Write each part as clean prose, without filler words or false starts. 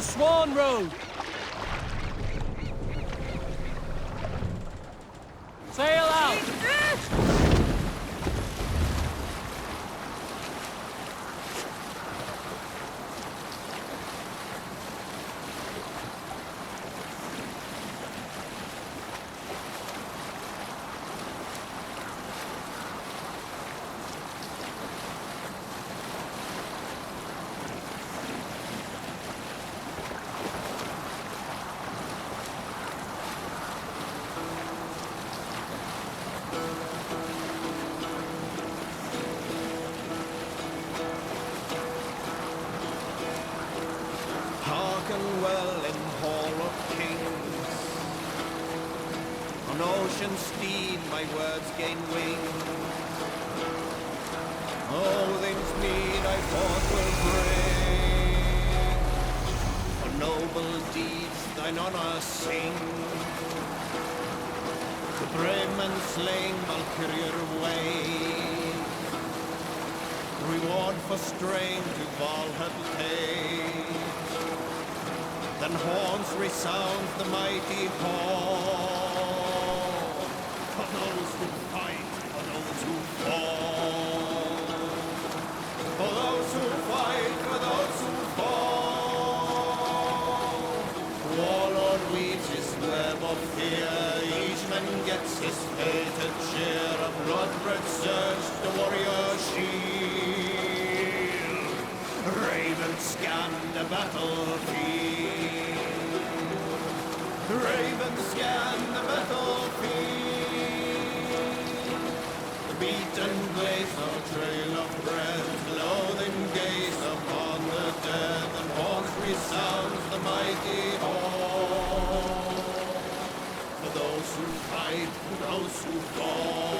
Swan Road! Sail out! Hearken well in Hall of Kings. On ocean steed my words gain wing. Odin's mead I forth will bring. For noble deeds thine honour sing. The brave men slain Valkyrier way. Reward for strain to Valhalla pay. Then horns resound the mighty call. For those who fight, for those who fall. For those who fight, for those who fall. Warlord weaves his web of fear. Each man gets his fated share of blood-red surge, the warrior shield. Ravens scan the battlefield. Ravens scan the battlefield. The beaten blaze no trail of breath, loathing gaze upon the dead, and horns resounds the mighty horn. For those who fight, for those who fall.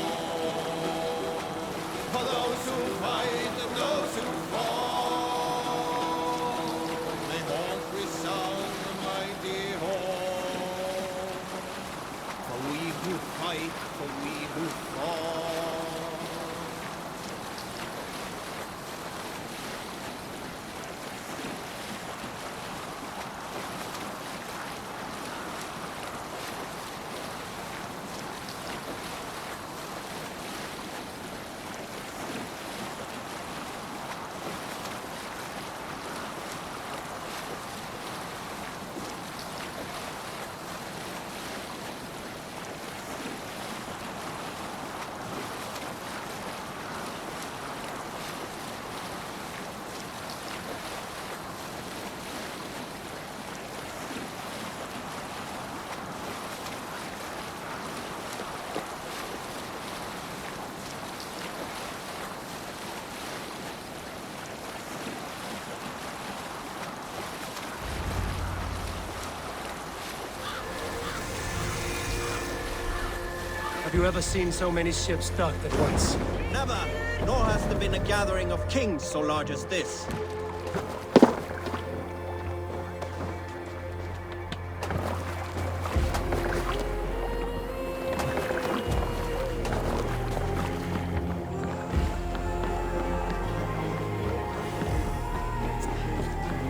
For those who fight and those who fall. May horns resound the mighty horn. For we who fight, for we who fall. Have you ever seen so many ships docked at once? Never, nor has there been a gathering of kings so large as this.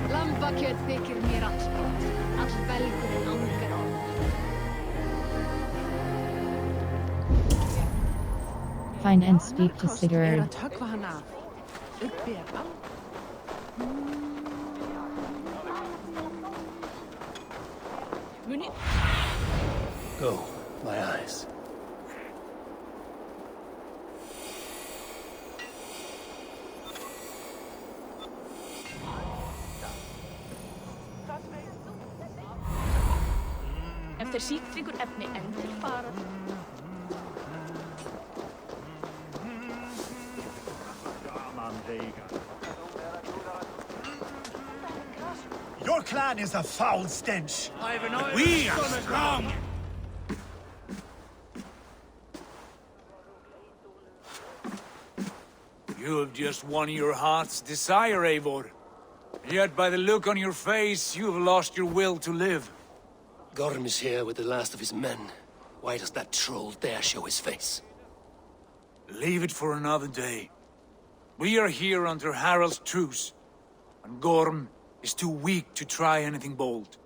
Lambakjöt þykir mér allsbót, all belgurinn angar á. Find and speak to Sigurd. Go, my eyes. Eftir síktryggur efni endur fara. Your clan is a foul stench. We are strong. You have just won your heart's desire, Eivor. Yet by the look on your face, you have lost your will to live. Gorm is here with the last of his men. Why does that troll dare show his face? Leave it for another day. We are here under Harald's truce, and Gorm is too weak to try anything bold.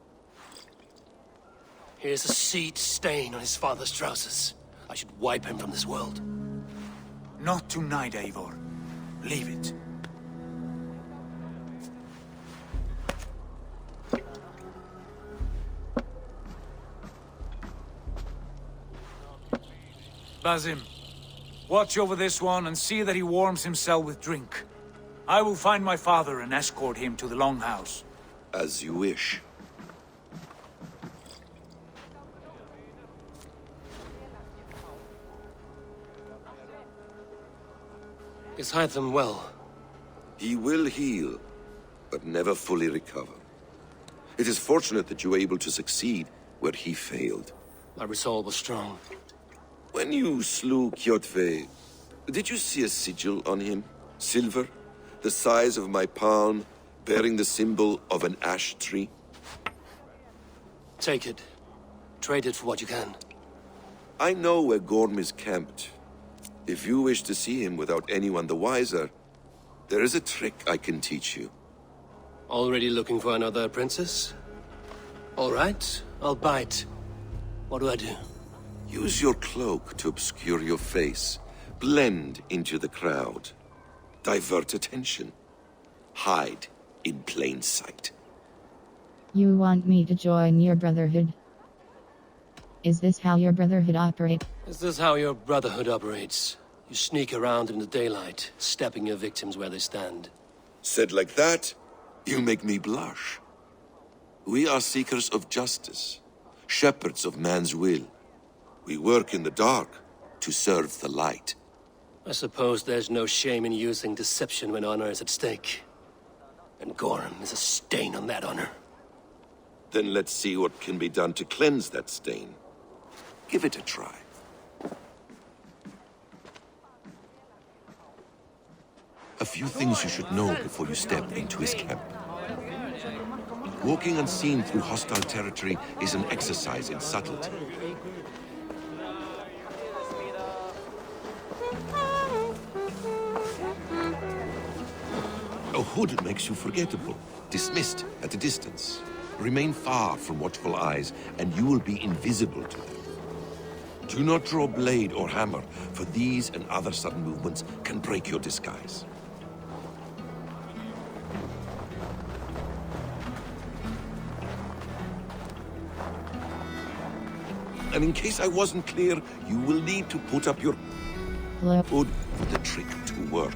Here's a seed stain on his father's trousers. I should wipe him from this world. Not tonight, Eivor. Leave it. Basim, watch over this one and see that he warms himself with drink. I will find my father and escort him to the Longhouse. As you wish. Is Hytham well? He will heal, but never fully recover. It is fortunate that you were able to succeed where he failed. My resolve was strong. When you slew Kjotve, did you see a sigil on him? Silver, the size of my palm, bearing the symbol of an ash tree? Take it. Trade it for what you can. I know where Gorm is camped. If you wish to see him without anyone the wiser, there is a trick I can teach you. Already looking for another princess? All right, I'll bite. What do I do? Use your cloak to obscure your face. Blend into the crowd. Divert attention. Hide in plain sight. You want me to join your brotherhood? Is this how your brotherhood operates? Is this how your brotherhood operates? You sneak around in the daylight, stepping your victims where they stand. Said like that, you make me blush. We are seekers of justice, shepherds of man's will. We work in the dark to serve the light. I suppose there's no shame in using deception when honor is at stake. And Gorm is a stain on that honor. Then let's see what can be done to cleanse that stain. Give it a try. A few things you should know before you step into his camp. Walking unseen through hostile territory is an exercise in subtlety. A hood makes you forgettable, dismissed at a distance. Remain far from watchful eyes, and you will be invisible to them. Do not draw blade or hammer, for these and other sudden movements can break your disguise. And in case I wasn't clear, you will need to put up your hood for the trick to work.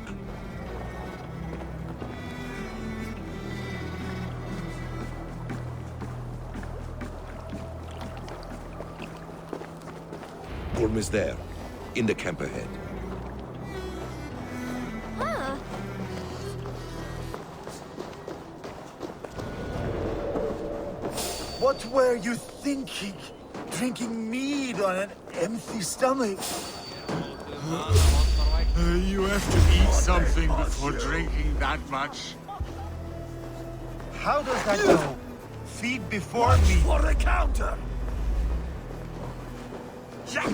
Gorm is there, in the camp ahead. What were you thinking? Drinking mead on an empty stomach? You have to eat something before drinking that much. How does that go? Feed before me. For the counter! Yeah.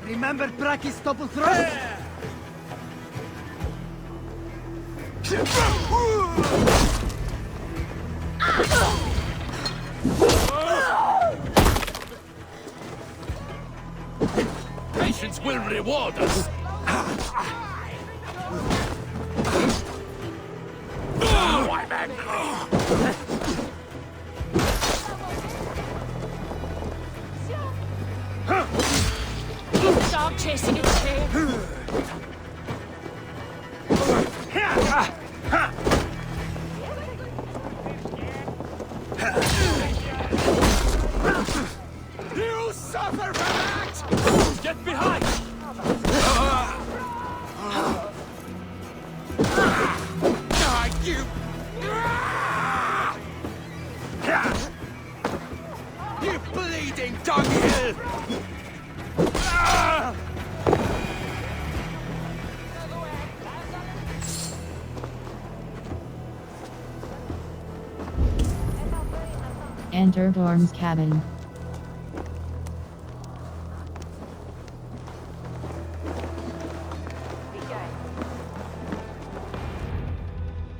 Remember Braki's double thrust? Patience will reward us! I'm angry! Dog chasing its tail. You suffer for that! Get behind! You bleeding dunghill! Enter Gorm's cabin.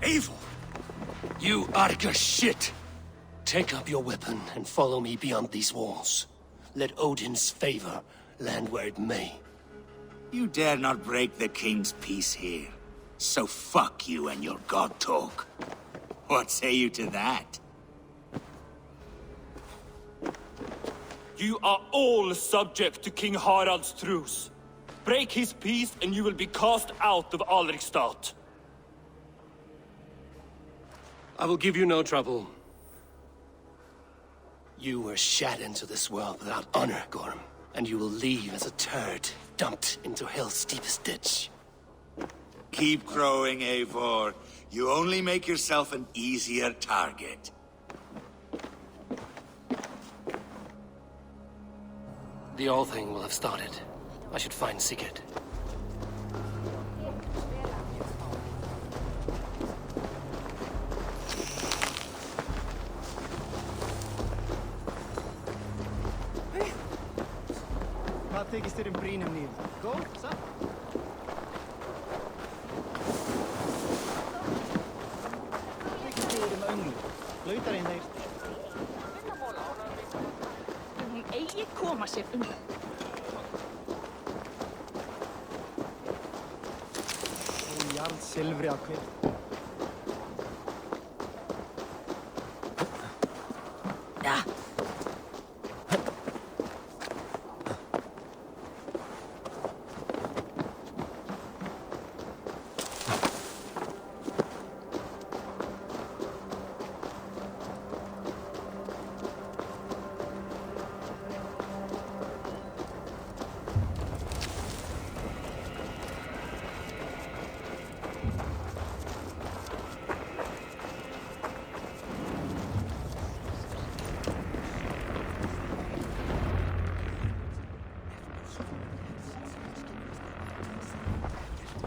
Eivor! You Arga shit! Take up your weapon and follow me beyond these walls. Let Odin's favor land where it may. You dare not break the king's peace here. So fuck you and your god talk. What say you to that? You are all subject to King Harald's truce. Break his peace and you will be cast out of Alrikstad. I will give you no trouble. You were shat into this world without honor, Gorm. And you will leave as a turd, dumped into hell's deepest ditch. Keep crowing, Eivor. You only make yourself an easier target. The All Thing will have started. I should find Sigurd. Hvað tekist þér brínum niður? Góð, satt? Hvað tekist þér önglu? Lautar einn þeir. Hún eigi koma sér undan. Og jarl silfri á hver. Ja.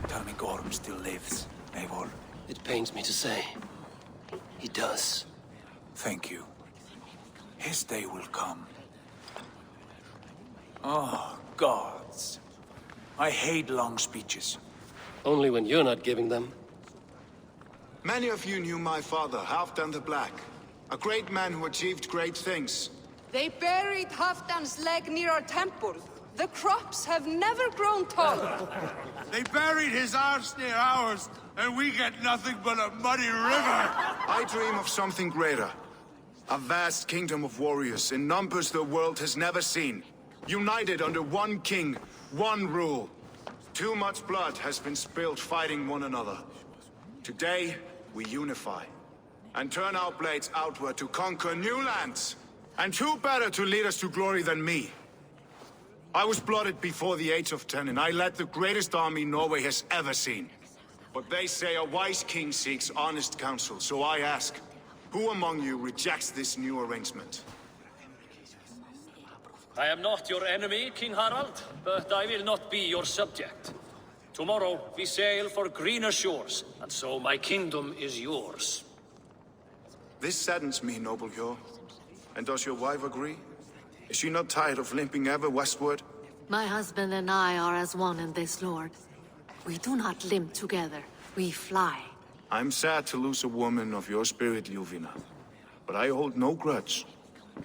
Tell me Gorm still lives, Eivor. It pains me to say. He does. Thank you. His day will come. Oh, gods. I hate long speeches. Only when you're not giving them. Many of you knew my father, Halfdan the Black. A great man who achieved great things. They buried Halfdan's leg near our temple. The crops have never grown taller. They buried his arse near ours, and we get nothing but a muddy river! I dream of something greater. A vast kingdom of warriors in numbers the world has never seen. United under one king, one rule. Too much blood has been spilled fighting one another. Today, we unify. And turn our blades outward to conquer new lands. And who better to lead us to glory than me? I was blooded before the age of 10, and I led the greatest army Norway has ever seen. But they say a wise king seeks honest counsel, so I ask, who among you rejects this new arrangement? I am not your enemy, King Harald, but I will not be your subject. Tomorrow we sail for greener shores, and so my kingdom is yours. This saddens me, noble Hjor. And does your wife agree? Is she not tired of limping ever westward? My husband and I are as one in this, Lord. We do not limp together, we fly. I'm sad to lose a woman of your spirit, Ljuvina. But I hold no grudge.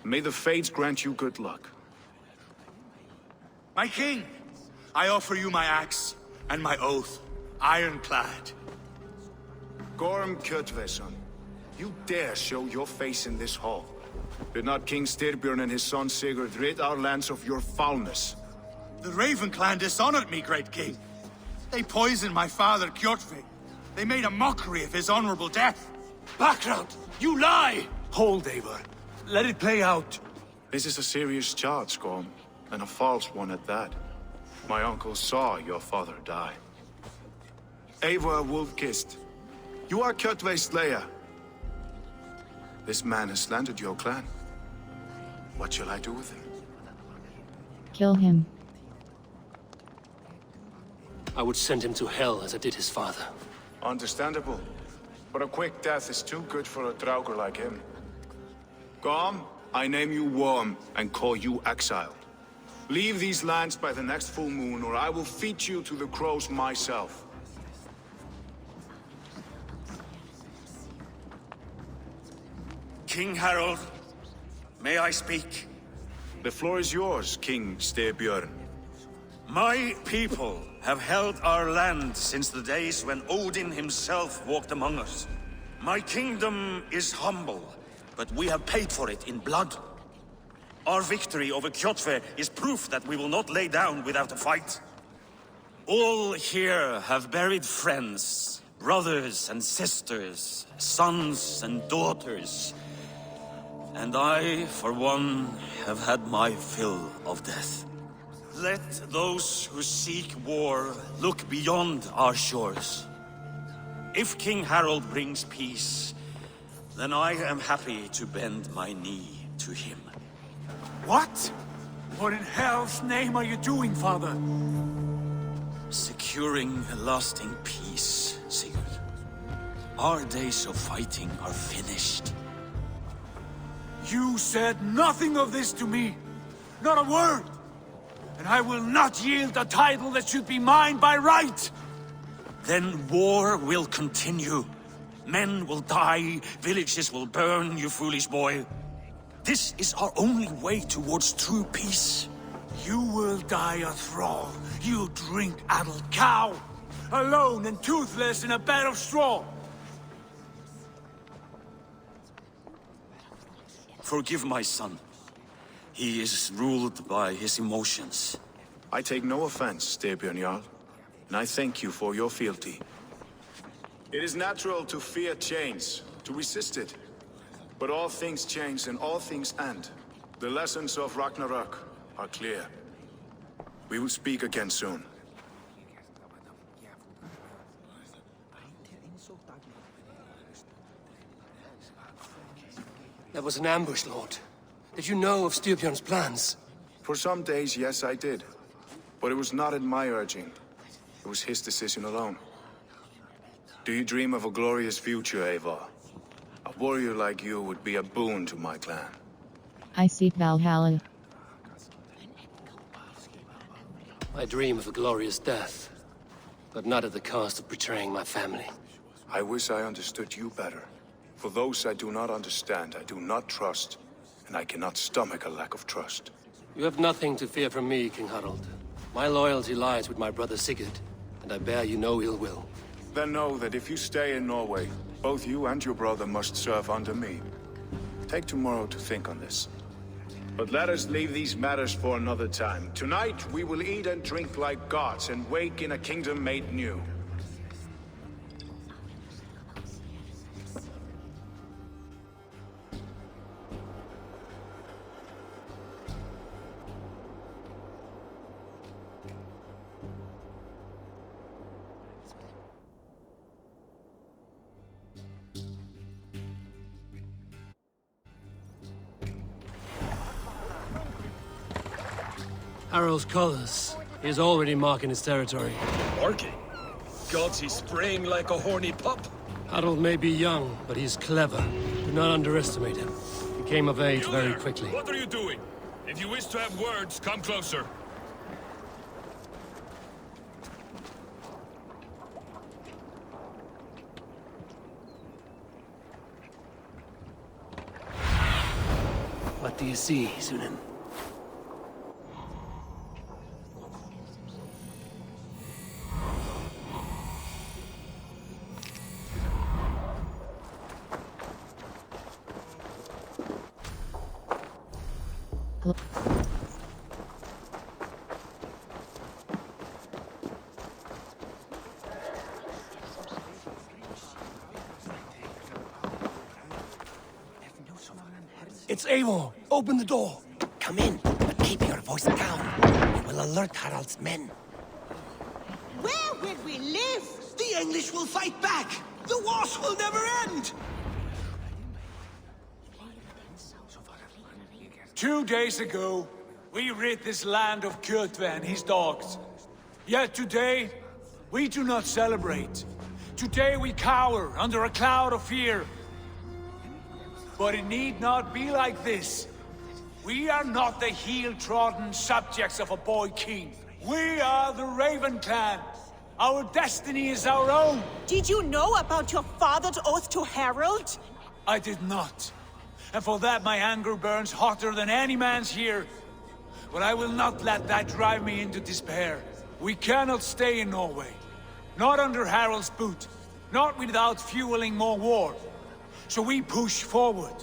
May the fates grant you good luck. My king, I offer you my axe and my oath, ironclad. Gorm Kjotveson, you dare show your face in this hall. Did not King Styrbjörn and his son Sigurd rid our lands of your foulness? The Raven clan dishonored me, great king. They poisoned my father, Kjotve. They made a mockery of his honorable death. Background! You lie! Hold, Eivor. Let it play out. This is a serious charge, Gorm, and a false one at that. My uncle saw your father die. Eivor Wolf-Kissed, you are Kjotve's slayer. This man has slandered your clan. What shall I do with him? Kill him. I would send him to hell as I did his father. Understandable. But a quick death is too good for a Draugr like him. Gorm, I name you Worm and call you exiled. Leave these lands by the next full moon, or I will feed you to the crows myself. King Harold, may I speak? The floor is yours, King Styrbjörn. My people have held our land since the days when Odin himself walked among us. My kingdom is humble, but we have paid for it in blood. Our victory over Kjotve is proof that we will not lay down without a fight. All here have buried friends, brothers and sisters, sons and daughters. And I, for one, have had my fill of death. Let those who seek war look beyond our shores. If King Harold brings peace, then I am happy to bend my knee to him. What? What in hell's name are you doing, father? Securing a lasting peace, Sigurd. Our days of fighting are finished. You said nothing of this to me. Not a word. And I will not yield a title that should be mine by right. Then war will continue. Men will die, villages will burn, you foolish boy. This is our only way towards true peace. You will die a thrall. You drink-addled cow. Alone and toothless in a bed of straw. Forgive my son. He is ruled by his emotions. I take no offense, Styrbjörn Jarl, and I thank you for your fealty. It is natural to fear change, to resist it. But all things change and all things end. The lessons of Ragnarok are clear. We will speak again soon. That was an ambush, Lord. Did you know of Styrbjörn's plans? For some days, yes, I did. But it was not at my urging. It was his decision alone. Do you dream of a glorious future, Eivor? A warrior like you would be a boon to my clan. I seek Valhalla. I dream of a glorious death, but not at the cost of betraying my family. I wish I understood you better. For those I do not understand, I do not trust, and I cannot stomach a lack of trust. You have nothing to fear from me, King Harald. My loyalty lies with my brother Sigurd, and I bear you no ill will. Then know that if you stay in Norway, both you and your brother must serve under me. Take tomorrow to think on this. But let us leave these matters for another time. Tonight, we will eat and drink like gods and wake in a kingdom made new. Harald's colors. He is already marking his territory. Marking? Gods, he's spraying like a horny pup. Harald may be young, but he's clever. Do not underestimate him. He came of age very quickly. What are you doing? If you wish to have words, come closer. What do you see, Sunan? It's Eivor! Open the door! Come in, but keep your voice down. It will alert Harald's men. Where will we live? The English will fight back! The wars will never end! 2 days ago, we rid this land of Kjotve and his dogs. Yet today, we do not celebrate. Today we cower under a cloud of fear. But it need not be like this. We are not the heel-trodden subjects of a boy king. We are the Raven clan. Our destiny is our own. Did you know about your father's oath to Harold? I did not. And for that my anger burns hotter than any man's here. But I will not let that drive me into despair. We cannot stay in Norway. Not under Harald's boot. Not without fueling more war. So we push forward.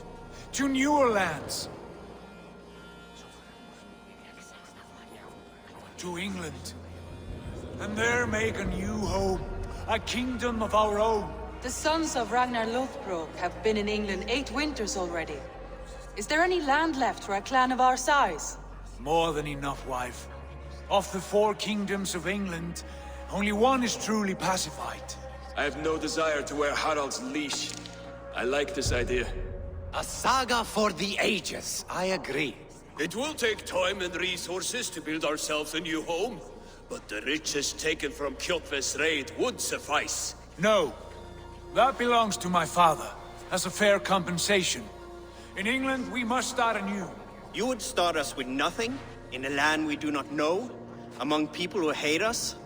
To newer lands. To England. And there make a new home. A kingdom of our own. The sons of Ragnar Lothbrok have been in England 8 winters already. Is there any land left for a clan of our size? More than enough, wife. Of the 4 kingdoms of England, only one is truly pacified. I have no desire to wear Harald's leash. I like this idea. A saga for the ages, I agree. It will take time and resources to build ourselves a new home, but the riches taken from Kjotve's raid would suffice. No. That belongs to my father, as a fair compensation. In England, we must start anew. You would start us with nothing? In a land we do not know? Among people who hate us?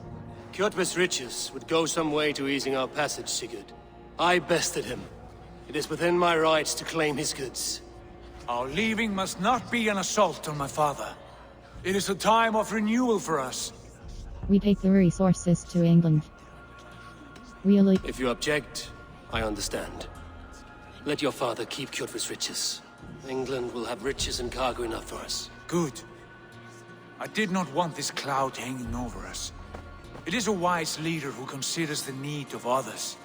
Kjotve's riches would go some way to easing our passage, Sigurd. I bested him. It is within my rights to claim his goods. Our leaving must not be an assault on my father. It is a time of renewal for us. We take the resources to England. Really? If you object, I understand. Let your father keep Kjotve's riches. England will have riches and cargo enough for us. Good. I did not want this cloud hanging over us. It is a wise leader who considers the need of others.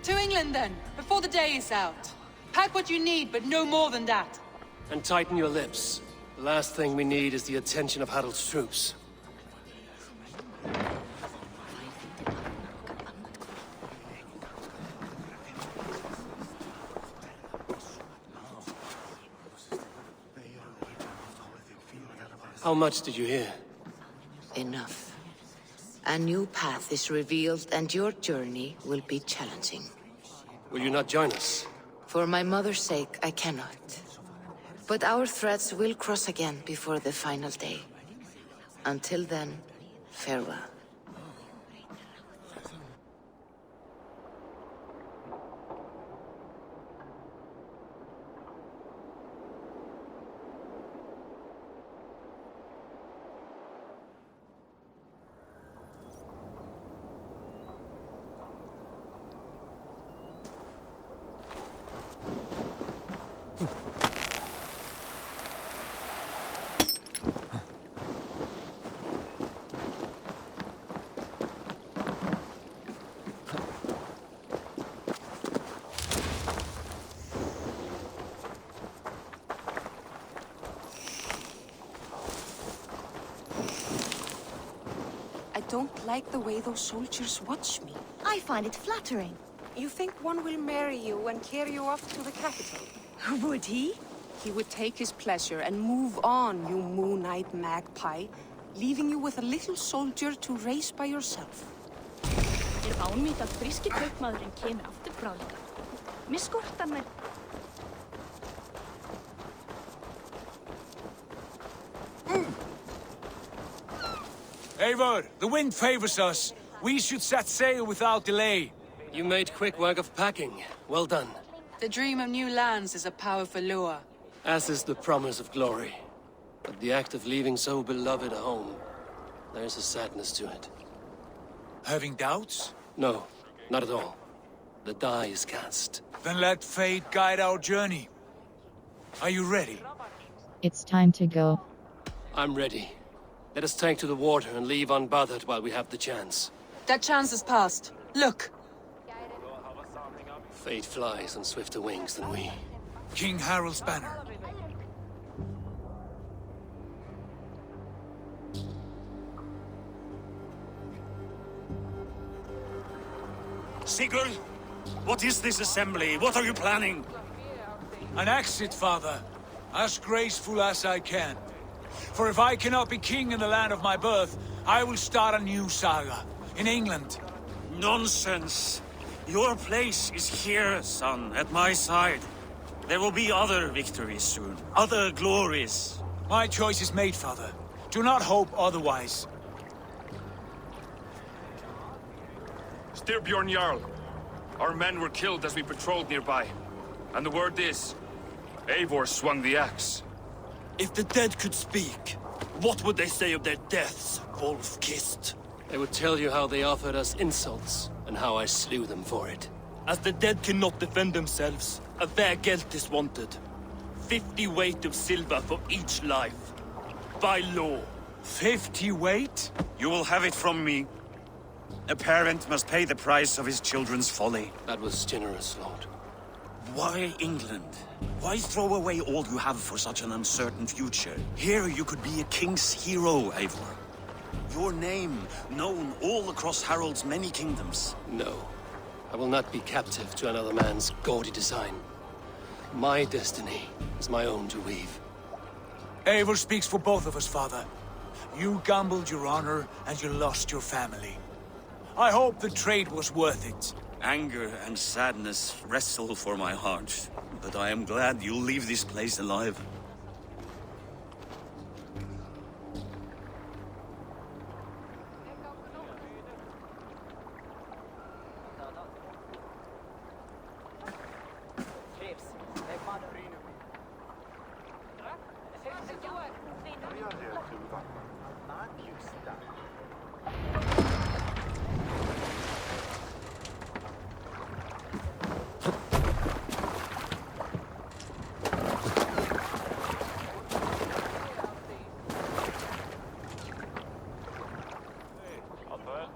To England then, before the day is out. Pack what you need, but no more than that. And tighten your lips. The last thing we need is the attention of Harald's troops. How much did you hear? Enough. A new path is revealed and your journey will be challenging. Will you not join us? For my mother's sake, I cannot. But our threads will cross again before the final day. Until then, farewell. I don't like the way those soldiers watch me. I find it flattering. You think one will marry you and carry you off to the capital? Would he? He would take his pleasure and move on, you moon-eyed magpie, leaving you with a little soldier to raise by yourself. Vánmít að fríski kaupmaðurinn kemur aftur bráðlega. Mér skortar með... Eivor, the wind favors us. We should set sail without delay. You made quick work of packing. Well done. The dream of new lands is a powerful lure. As is the promise of glory. But the act of leaving so beloved a home, there's a sadness to it. Having doubts? No, not at all. The die is cast. Then let fate guide our journey. Are you ready? It's time to go. I'm ready. Let us take to the water and leave unbothered while we have the chance. That chance is past. Look! Fate flies on swifter wings than we. King Harald's banner. Sigurd, what is this assembly? What are you planning? An exit, father. As graceful as I can. For if I cannot be king in the land of my birth, I will start a new saga. In England. Nonsense. Your place is here, son, at my side. There will be other victories soon. Other glories. My choice is made, father. Do not hope otherwise. Styrbjorn Jarl. Our men were killed as we patrolled nearby. And the word is, Eivor swung the axe. If the dead could speak, what would they say of their deaths, wolf-kissed? They would tell you how they offered us insults, and how I slew them for it. As the dead cannot defend themselves, a vergelt is wanted. 50 weight of silver for each life. By law. 50 weight? You will have it from me. A parent must pay the price of his children's folly. That was generous, Lord. Why England? Why throw away all you have for such an uncertain future? Here you could be a king's hero, Eivor. Your name known all across Harald's many kingdoms. No. I will not be captive to another man's gaudy design. My destiny is my own to weave. Eivor speaks for both of us, father. You gambled your honor, and you lost your family. I hope the trade was worth it. Anger and sadness wrestle for my heart, but I am glad you'll leave this place alive.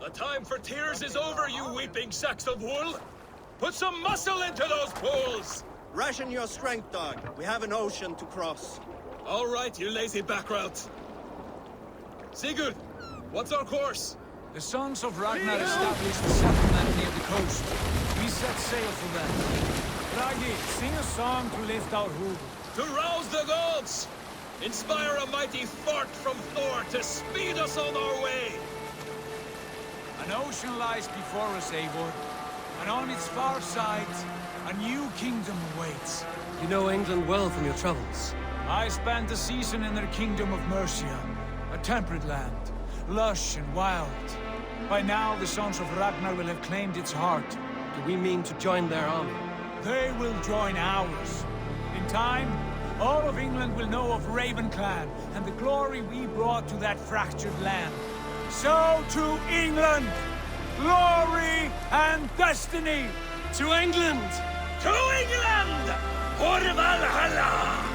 The time for tears is over, you weeping sacks of wool! Put some muscle into those pools! Ration your strength, dog. We have an ocean to cross. All right, you lazy backrout. Sigurd, what's our course? The Sons of Ragnar established a settlement near the coast. We set sail for them. Raggi, sing a song to lift our hoof. To rouse the gods! Inspire a mighty fart from Thor to speed us on our way! An ocean lies before us, Eivor, and on its far side, a new kingdom awaits. You know England well from your travels. I spent a season in their kingdom of Mercia, a temperate land, lush and wild. By now, the Sons of Ragnar will have claimed its heart. Do we mean to join their army? They will join ours. In time, all of England will know of Ravenclan and the glory we brought to that fractured land. So to England! Glory and destiny! To England! To England! For Valhalla!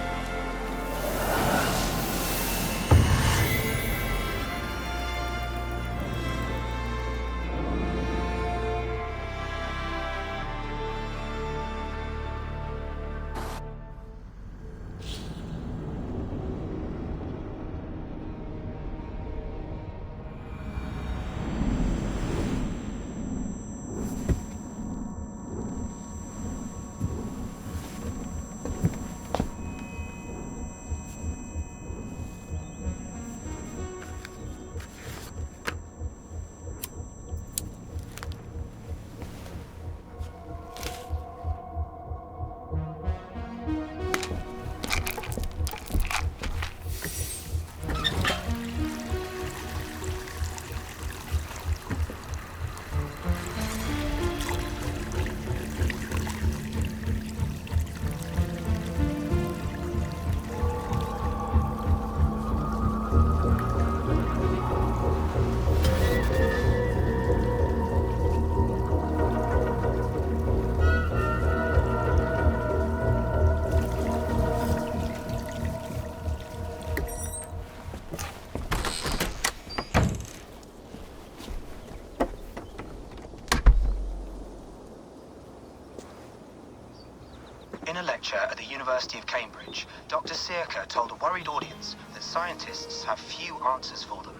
In a lecture at the University of Cambridge, Dr. Sirka told a worried audience that scientists have few answers for them.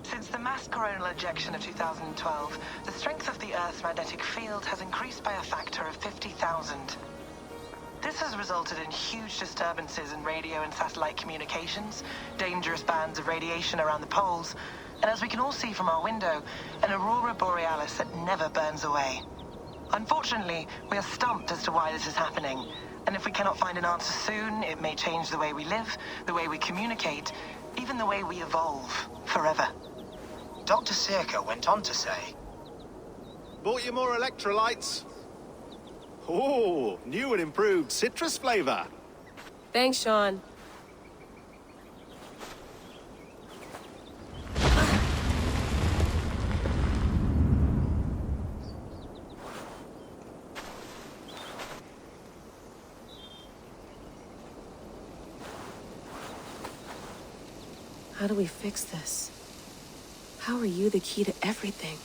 Since the mass coronal ejection of 2012, the strength of the Earth's magnetic field has increased by a factor of 50,000. This has resulted in huge disturbances in radio and satellite communications, dangerous bands of radiation around the poles, and as we can all see from our window, an aurora borealis that never burns away. Unfortunately, we are stumped as to why this is happening, and if we cannot find an answer soon, it may change the way we live, the way we communicate, even the way we evolve, forever. Dr. Sirka went on to say, Bought you more electrolytes? Oh, new and improved citrus flavor. Thanks, Sean. How do we fix this? How are you the key to everything?